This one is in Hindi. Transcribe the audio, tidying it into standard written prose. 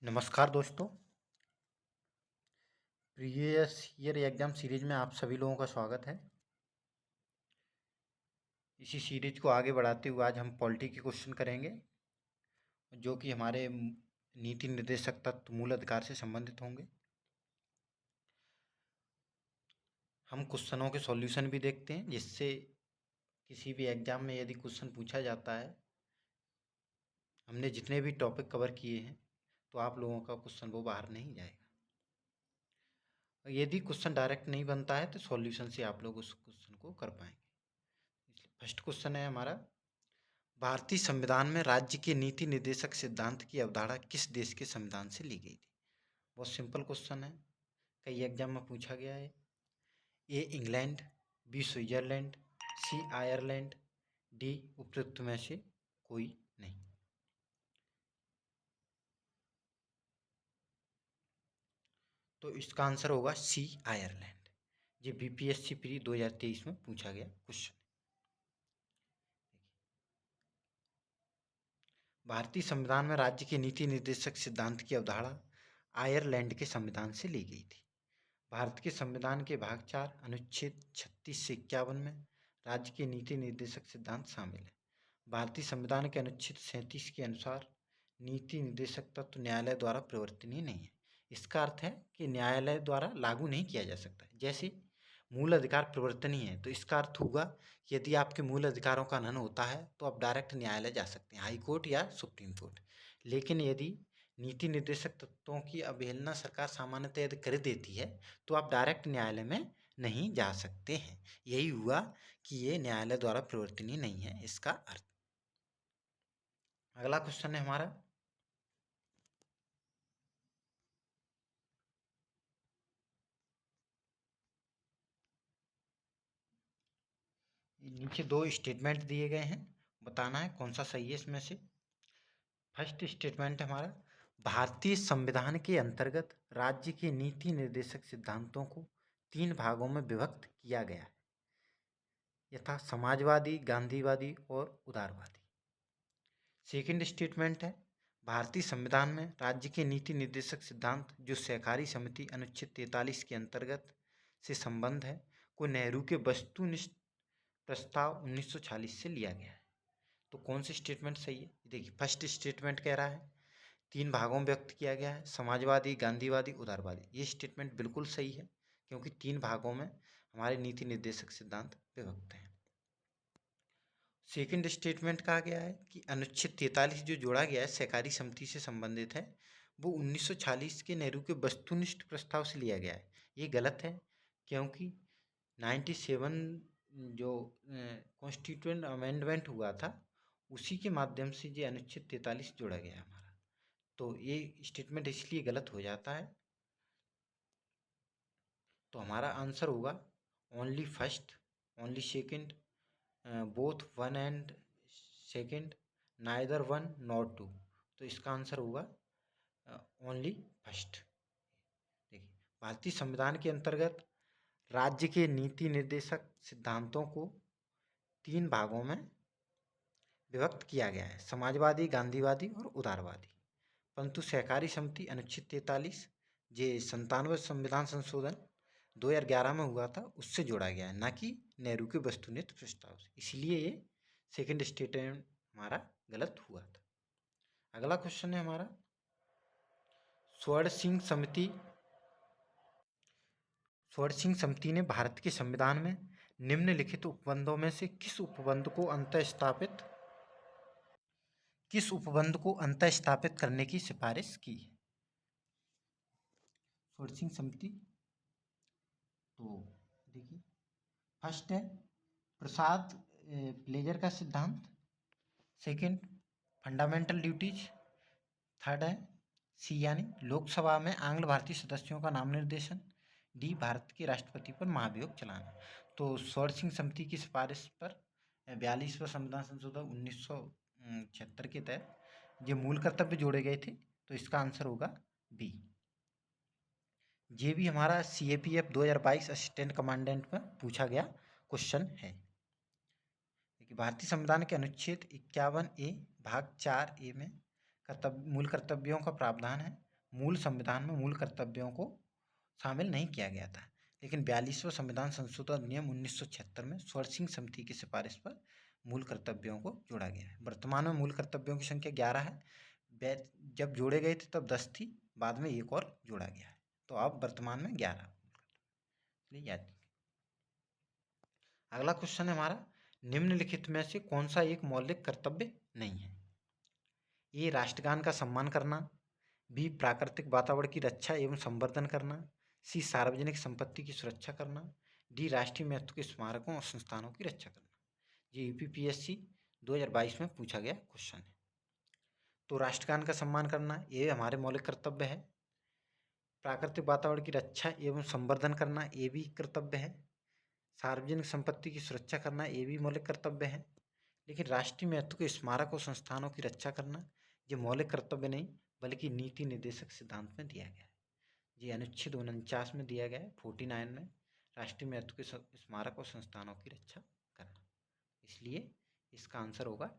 नमस्कार दोस्तों। प्रीवियस ईयर एग्जाम सीरीज में आप सभी लोगों का स्वागत है। इसी सीरीज को आगे बढ़ाते हुए आज हम पॉलिटी के क्वेश्चन करेंगे जो कि हमारे नीति निर्देशक तत्व मूल अधिकार से संबंधित होंगे। हम क्वेश्चनों के सॉल्यूशन भी देखते हैं जिससे किसी भी एग्जाम में यदि क्वेश्चन पूछा जाता है, हमने जितने भी टॉपिक कवर किए हैं तो आप लोगों का क्वेश्चन वो बाहर नहीं जाएगा। यदि क्वेश्चन डायरेक्ट नहीं बनता है तो सॉल्यूशन से आप लोग उस क्वेश्चन को कर पाएंगे। फर्स्ट क्वेश्चन है हमारा, भारतीय संविधान में राज्य के नीति निर्देशक सिद्धांत की अवधारणा किस देश के संविधान से ली गई थी? बहुत सिंपल क्वेश्चन है, कई एग्जाम में पूछा गया है। A England, B Switzerland, C Ireland, D उपयुक्त में से कोई नहीं। तो इसका आंसर होगा सी आयरलैंड। ये बीपीएससी प्री 2023 में पूछा गया क्वेश्चन। भारतीय संविधान में राज्य के नीति निर्देशक सिद्धांत की अवधारणा आयरलैंड के संविधान से ली गई थी। भारत के संविधान के भाग 4 अनुच्छेद 36 से 51 में राज्य के नीति निर्देशक सिद्धांत शामिल है। भारतीय संविधान के अनुच्छेद 37 के अनुसार नीति निर्देशक तत्व न्यायालय द्वारा परिवर्तनीय नहीं है। इसका अर्थ है कि न्यायालय द्वारा लागू नहीं किया जा सकता। जैसे मूल अधिकार परिवर्तनीय है तो इसका अर्थ होगा कि यदि आपके मूल अधिकारों का हनन होता है तो आप डायरेक्ट न्यायालय जा सकते हैं, हाई कोर्ट या सुप्रीम कोर्ट। लेकिन यदि नीति निर्देशक तत्वों की अवहेलना सरकार सामान्यतः यदि कर देती है तो आप डायरेक्ट न्यायालय में नहीं जा सकते हैं। यही हुआ कि ये न्यायालय द्वारा परिवर्तनीय नहीं है, इसका अर्थ। अगला क्वेश्चन है हमारा, नीचे दो स्टेटमेंट दिए गए हैं, बताना है कौन सा सही है इसमें से। फर्स्ट स्टेटमेंट हमारा, भारतीय संविधान के अंतर्गत राज्य के नीति निर्देशक सिद्धांतों को 3 भागों में विभक्त किया गया है, यथा समाजवादी, गांधीवादी और उदारवादी। सेकंड स्टेटमेंट है, भारतीय संविधान में राज्य के नीति निर्देशक सिद्धांत जो सहकारी समिति अनुच्छेद 43 के अंतर्गत से संबंध है को नेहरू के वस्तुनिष्ठ प्रस्ताव 1946 से लिया गया है। तो कौन सी स्टेटमेंट सही है? देखिए, फर्स्ट स्टेटमेंट कह रहा है 3 भागों में व्यक्त किया गया है, समाजवादी, गांधीवादी, उदारवादी। ये स्टेटमेंट बिल्कुल सही है क्योंकि 3 भागों में हमारे नीति निर्देशक सिद्धांत विभक्त हैं। सेकंड स्टेटमेंट कहा गया है कि अनुच्छेद 43 जो जोड़ा गया है सहकारी समिति से संबंधित है, वो 1946 के नेहरू के वस्तुनिष्ठ प्रस्ताव से लिया गया है। ये गलत है क्योंकि 97 जो कॉन्स्टिट्यूएंट अमेंडमेंट हुआ था उसी के माध्यम से ये अनुच्छेद 43 जोड़ा गया है हमारा। तो ये स्टेटमेंट इसलिए गलत हो जाता है। तो हमारा आंसर होगा only first, only second, both one and second, neither one not two. तो इसका आंसर होगा ओनली फर्स्ट। देखिए, भारतीय संविधान के अंतर्गत राज्य के नीति निर्देशक सिद्धांतों को 3 भागों में विभक्त किया गया है, समाजवादी, गांधीवादी और उदारवादी। परंतु सहकारी समिति अनुच्छेद 43 जे 97 संविधान संशोधन 2011 में हुआ था उससे जोड़ा गया है, ना कि नेहरू के वस्तुनिष्ठ प्रस्ताव से। इसलिए ये सेकंड स्टेटमेंट हमारा गलत हुआ था। अगला क्वेश्चन है हमारा, स्वर्ण सिंह समिति ने भारत के संविधान में निम्नलिखित उपबंधों में से किस उपबंध को अंतः स्थापित करने की सिफारिश की है? स्वर्ण सिंह समिति, तो देखिए, फर्स्ट है प्रसाद प्लेजर का सिद्धांत, सेकंड फंडामेंटल ड्यूटीज, थर्ड है सी यानी लोकसभा में आंग्ल भारतीय सदस्यों का नाम निर्देशन, डी भारत के राष्ट्रपति पर महाभियोग चलाना। तो स्वर्ण सिंह समिति की सिफारिश पर 42वां संविधान संशोधन 1976 के तहत ये मूल कर्तव्य जोड़े गए थे। तो इसका आंसर होगा बी। ये भी हमारा CAPF 2022 असिस्टेंट कमांडेंट में पूछा गया क्वेश्चन है। देखिए, भारतीय संविधान के अनुच्छेद 51A भाग 4A में मूल कर्तव्यों का प्रावधान है मूल संविधान में मूल कर्तव्यों को शामिल नहीं किया गया था, लेकिन 42वां संविधान संशोधन अधिनियम 1976 में स्वर्ण सिंह समिति की सिफारिश पर मूल कर्तव्यों को जोड़ा गया है। वर्तमान में मूल कर्तव्यों की संख्या 11 है। जब जोड़े गए थे तब 10 थी, बाद में एक और जोड़ा गया है, तो अब वर्तमान में 11 याद। अगला क्वेश्चन है हमारा, निम्नलिखित में से कौन सा एक मौलिक कर्तव्य नहीं है? ए राष्ट्रगान का सम्मान करना, बी प्राकृतिक वातावरण की रक्षा एवं संवर्धन करना, सी सार्वजनिक संपत्ति की सुरक्षा करना, डी राष्ट्रीय महत्व के स्मारकों और संस्थानों की रक्षा करना। ये यूपीपीएससी 2022 में पूछा गया क्वेश्चन है। तो राष्ट्रगान का सम्मान करना ये हमारे मौलिक कर्तव्य है। प्राकृतिक वातावरण की रक्षा एवं संवर्धन करना ये भी कर्तव्य है। सार्वजनिक संपत्ति की सुरक्षा करना ये भी मौलिक कर्तव्य है। लेकिन राष्ट्रीय महत्व के स्मारक और संस्थानों की रक्षा करना ये मौलिक कर्तव्य नहीं, बल्कि नीति निर्देशक सिद्धांत में दिया गया है। ये अनुच्छेद 49 में दिया गया है, 49 में, राष्ट्रीय महत्व के स्मारक और संस्थानों की रक्षा करना। इसलिए इसका आंसर होगा